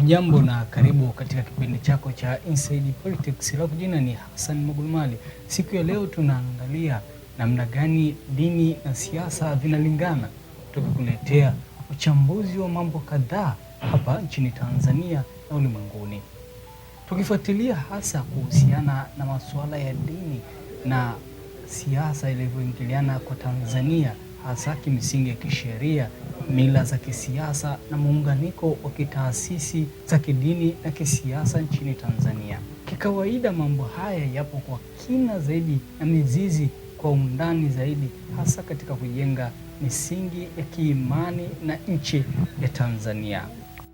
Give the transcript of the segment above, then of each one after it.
Hujambo na karibu katika kipindi chako cha Inside Politics. Langu jina ni Hassan Magulumali. Siku ya leo tunaangalia namna gani dini na siasa vinalingana, tukikuletea uchambuzi wa mambo kadhaa hapa nchini Tanzania na ulimwenguni, tukifuatilia hasa kuhusiana na masuala ya dini na siasa ilivyoingiliana kwa Tanzania, hasa kimsingi ya kisheria, mila za kisiasa na muunganiko wa kitaasisi za kidini na kisiasa nchini Tanzania. Kikawaida mambo haya yapo kwa kina zaidi na mizizi kwa undani zaidi, hasa katika kujenga misingi ya kiimani na nchi ya Tanzania.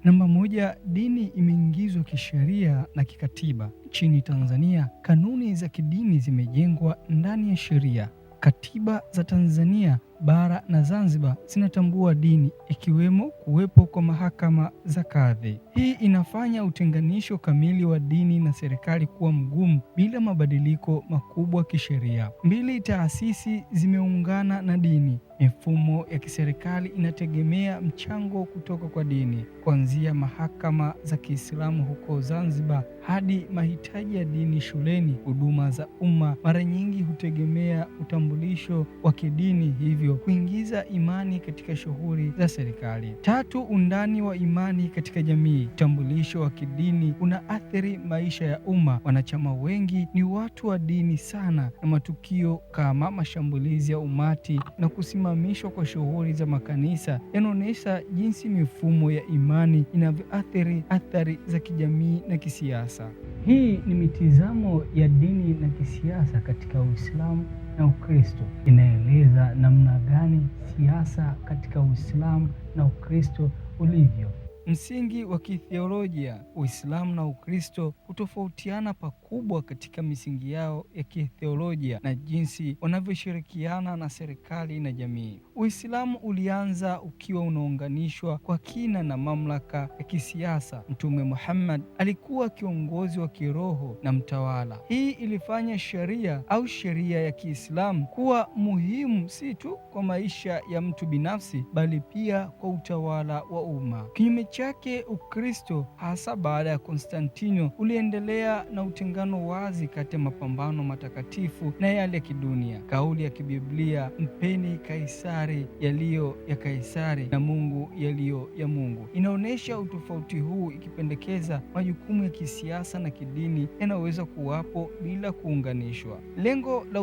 Namba moja, dini imeingizwa kisheria na kikatiba. Nchini Tanzania, kanuni za kidini zimejengwa ndani ya sheria. Katiba za Tanzania bara na Zanzibar zinatambua dini, ikiwemo kuwepo kwa mahakama za kadhi. Hii inafanya utenganisho kamili wa dini na serikali kuwa mgumu bila mabadiliko makubwa kisheria. Mbili, taasisi zimeungana na dini. Mifumo ya kiserikali inategemea mchango kutoka kwa dini, kuanzia mahakama za Kiislamu huko Zanzibar hadi mahitaji ya dini shuleni. Huduma za umma mara nyingi hutegemea utambulisho wa kidini, hivyo kuingiza imani katika shughuli za serikali. Tatu, undani wa imani katika jamii. Utambulisho wa kidini unaathiri maisha ya umma. Wanachama wengi ni watu wa dini sana, na matukio kama mashambulizi ya umati na kusimamishwa kwa shughuli za makanisa yanaonyesha jinsi mifumo ya imani inavyoathiri athari za kijamii na kisiasa. Hii ni mitizamo ya dini na kisiasa katika Uislamu na Ukristo. Inaeleza namna gani siasa katika Uislamu na Ukristo ulivyo. Msingi wa kitheolojia. Uislamu na Ukristo hutofautiana pakubwa katika misingi yao ya kitheolojia na jinsi wanavyoshirikiana na serikali na jamii. Uislamu ulianza ukiwa unaunganishwa kwa kina na mamlaka ya kisiasa. Mtume Muhammad alikuwa kiongozi wa kiroho na mtawala. Hii ilifanya sheria ya Kiislamu kuwa muhimu si tu kwa maisha ya mtu binafsi, bali pia kwa utawala wa umma. Kinyume chake, Ukristo hasa baada ya Konstantino uliendelea na utengano wazi kati ya mapambano matakatifu na yale ya kidunia. Kauli ya kibiblia, mpeni Kaisari yaliyo ya Kaisari na Mungu yaliyo ya Mungu, inaonyesha utofauti huu, ikipendekeza majukumu ya kisiasa na kidini yanaweza kuwapo bila kuunganishwa. Lengo la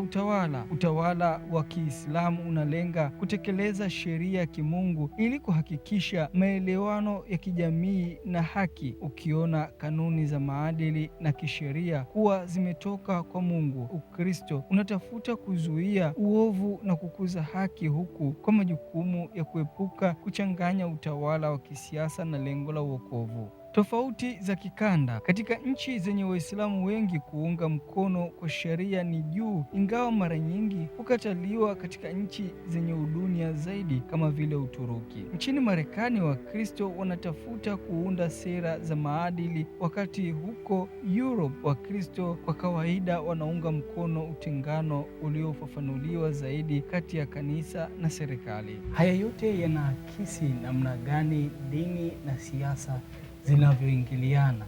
utawala wa Kiislamu unalenga kutekeleza sheria ya kimungu ili kuhakikisha maelewano ya kijamii na haki, ukiona kanuni za maadili na kisheria kuwa zimetoka kwa Mungu. Ukristo unatafuta kuzuia uovu na kukuza haki, huku kwa majukumu ya kuepuka kuchanganya utawala wa kisiasa na lengo la wokovu. Tofauti za kikanda. Katika nchi zenye Waislamu wengi, kuunga mkono kwa sheria ni juu, ingawa mara nyingi hukataliwa katika nchi zenye udunia zaidi kama vile Uturuki. Nchini Marekani, Wakristo wanatafuta kuunda sera za maadili, wakati huko Europe Wakristo kwa kawaida wanaunga mkono utengano uliofafanuliwa zaidi kati ya kanisa na serikali. Haya yote yanaakisi namna gani dini na siasa zinavyoingiliana,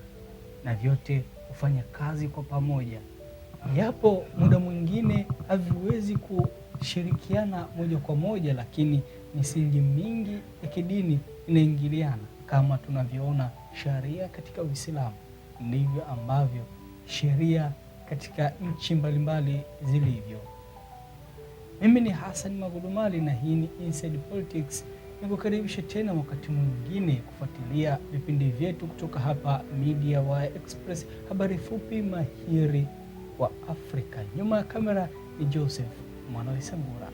na vyote hufanya kazi kwa pamoja, japo muda mwingine haviwezi kushirikiana moja kwa moja, lakini misingi mingi ya kidini inaingiliana. Kama tunavyoona sharia katika Uislamu, ndivyo ambavyo sheria katika nchi mbalimbali zilivyo. Mimi ni Hassan Magulumali na hii ni Inside Politics. Nikukaribisha tena wakati mwingine kufuatilia vipindi vyetu kutoka hapa Media Wire Express, habari fupi mahiri wa Afrika. Nyuma ya kamera ni Joseph Mwanawe Sangura.